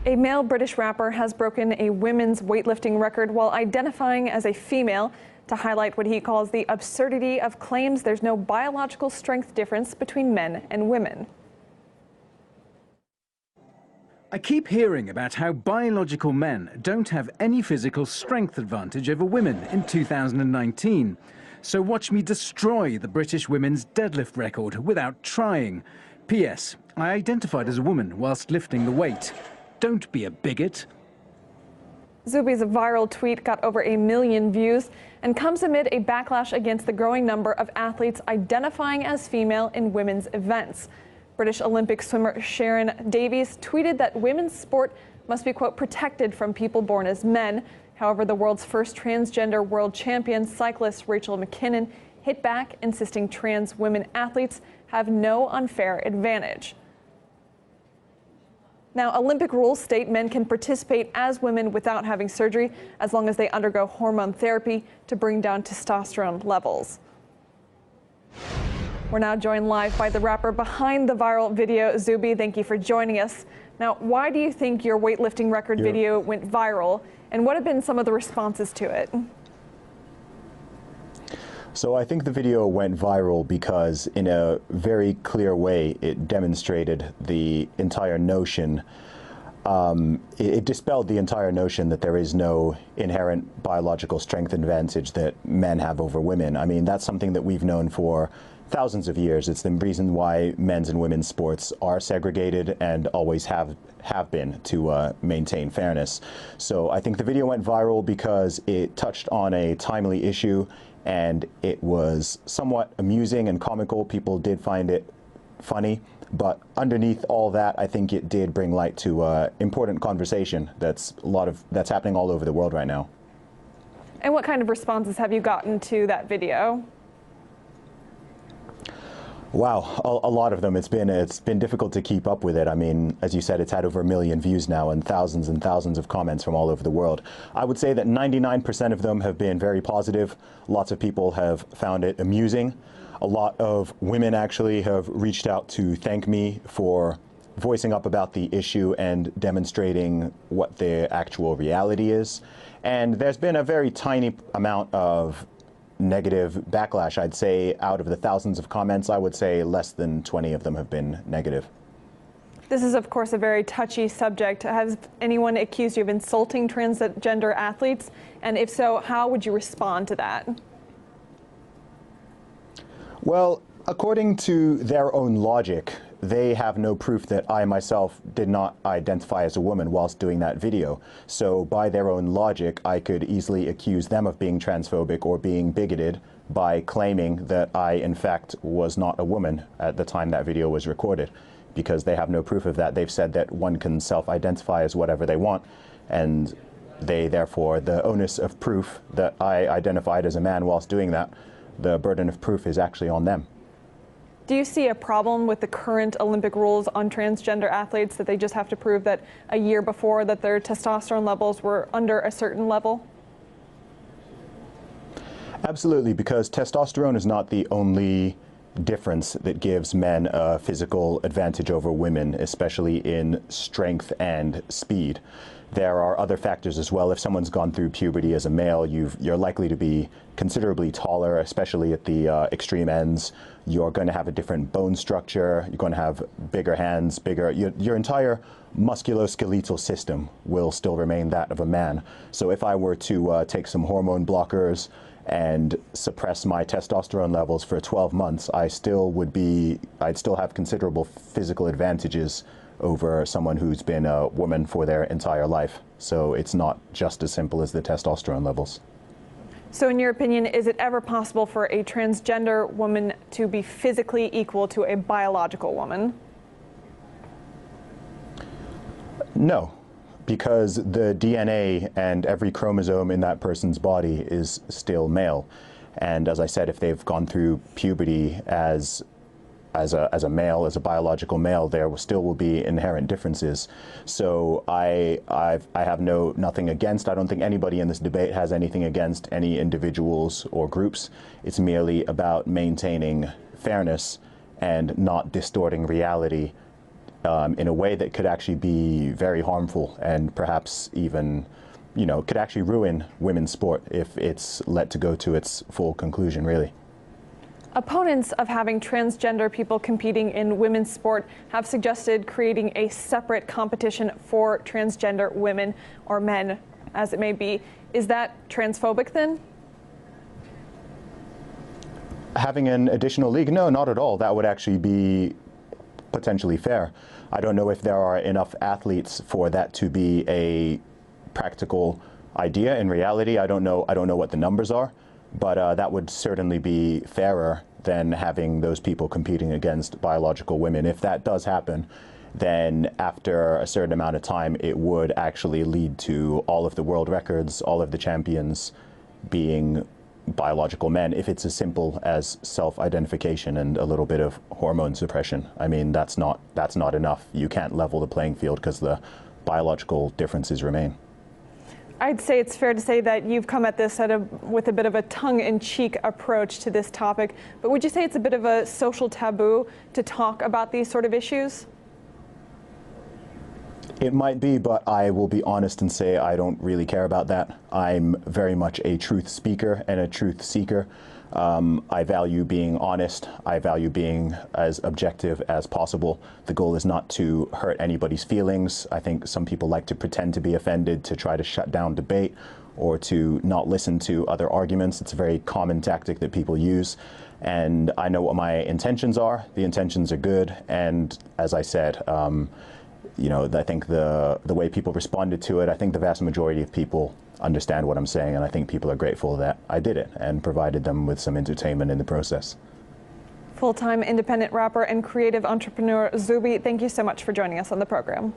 A male British rapper has broken a women's weightlifting record while identifying as a female to highlight what he calls the absurdity of claims there's no biological strength difference between men and women. I keep hearing about how biological men don't have any physical strength advantage over women in 2019. So watch me destroy the British women's deadlift record without trying. P.S. I identified as a woman whilst lifting the weight. Don't be a bigot. Zuby's viral tweet got over 1 million views and comes amid a backlash against the growing number of athletes identifying as female in women's events. British Olympic swimmer Sharon Davies tweeted that women's sport must be, quote, protected from people born as men. However, the world's first transgender world champion cyclist Rachel McKinnon hit back, insisting trans women athletes have no unfair advantage. Now, Olympic rules state men can participate as women without having surgery as long as they undergo hormone therapy to bring down testosterone levels. We're now joined live by the rapper behind the viral video, Zuby. Thank you for joining us. Now, why do you think your weightlifting record video went viral, and what have been some of the responses to it? So I think the video went viral because in a very clear way it demonstrated the entire notion, it dispelled the entire notion that there is no inherent biological strength advantage that men have over women. I mean, that's something that we've known for thousands of years. It's the reason why men's and women's sports are segregated and always have been to maintain fairness. So I think the video went viral because it touched on a timely issue, and it was somewhat amusing and comical. People did find it funny, but underneath all that, I think it did bring light to important conversation that's happening all over the world right now. And what kind of responses have you gotten to that video? Wow, a lot of them. It's been difficult to keep up with it. I mean, as you said, it's had over 1 million views now and thousands of comments from all over the world. I would say that 99% of them have been very positive. Lots of people have found it amusing. A lot of women actually have reached out to thank me for voicing up about the issue and demonstrating what the actual reality is. And there's been a very tiny amount of negative backlash. I'd say out of the thousands of comments, I would say less than 20 of them have been negative. This is, of course, a very touchy subject. Has anyone accused you of insulting transgender athletes? And if so, how would you respond to that? Well, according to their own logic, they have no proof that I myself did not identify as a woman whilst doing that video. So by their own logic, I could easily accuse them of being transphobic or being bigoted by claiming that I, in fact, was not a woman at the time that video was recorded, because they have no proof of that. They've said that one can self-identify as whatever they want, and they, therefore, the onus of proof that I identified as a man whilst doing that, the burden of proof is actually on them. Do you see a problem with the current Olympic rules on transgender athletes, that they just have to prove that a year before that their testosterone levels were under a certain level? Absolutely, because testosterone is not the only difference that gives men a physical advantage over women, especially in strength and speed. There are other factors as well. If someone's gone through puberty as a male, you're likely to be considerably taller, especially at the extreme ends. You're going to have a different bone structure. You're going to have bigger hands, your entire musculoskeletal system will still remain that of a man. So if I were to take some hormone blockers and suppress my testosterone levels for 12 months, I'd still have considerable physical advantages over someone who's been a woman for their entire life. So it's not just as simple as the testosterone levels. So in your opinion, is it ever possible for a transgender woman to be physically equal to a biological woman? No, because the DNA and every chromosome in that person's body is still male. And as I said, if they've gone through puberty as a male, as a biological male, there still will be inherent differences. So I have nothing against. I don't think anybody in this debate has anything against any individuals or groups. It's merely about maintaining fairness and not distorting reality in a way that could actually be very harmful and perhaps even, could actually ruin women's sport if it's let to go to its full conclusion, really. Opponents of having transgender people competing in women's sport have suggested creating a separate competition for transgender women or men, as it may be. Is that transphobic then? Having an additional league? No, not at all. That would actually be potentially fair. I don't know if there are enough athletes for that to be a practical idea. In reality, I don't know what the numbers are, but that would certainly be fairer than having those people competing against biological women. If that does happen, then after a certain amount of time, it would actually lead to all of the world records, all of the champions being biological men, if it's as simple as self-identification and a little bit of hormone suppression. I mean, that's not enough. You can't level the playing field because the biological differences remain. I'd say it's fair to say that you've come at this with a bit of a tongue-in-cheek approach to this topic, but would you say it's a bit of a social taboo to talk about these sort of issues? It might be, but I will be honest and say I don't really care about that. I'm very much a truth speaker and a truth seeker. I value being honest. I value being as objective as possible. The goal is not to hurt anybody's feelings. I think some people like to pretend to be offended to try to shut down debate or to not listen to other arguments. It's a very common tactic that people use. And I know what my intentions are. The intentions are good. And as I said, I think the way people responded to it, I think the vast majority of people understand what I'm saying, and I think people are grateful that I did it and provided them with some entertainment in the process. Full-time independent rapper and creative entrepreneur Zuby, thank you so much for joining us on the program.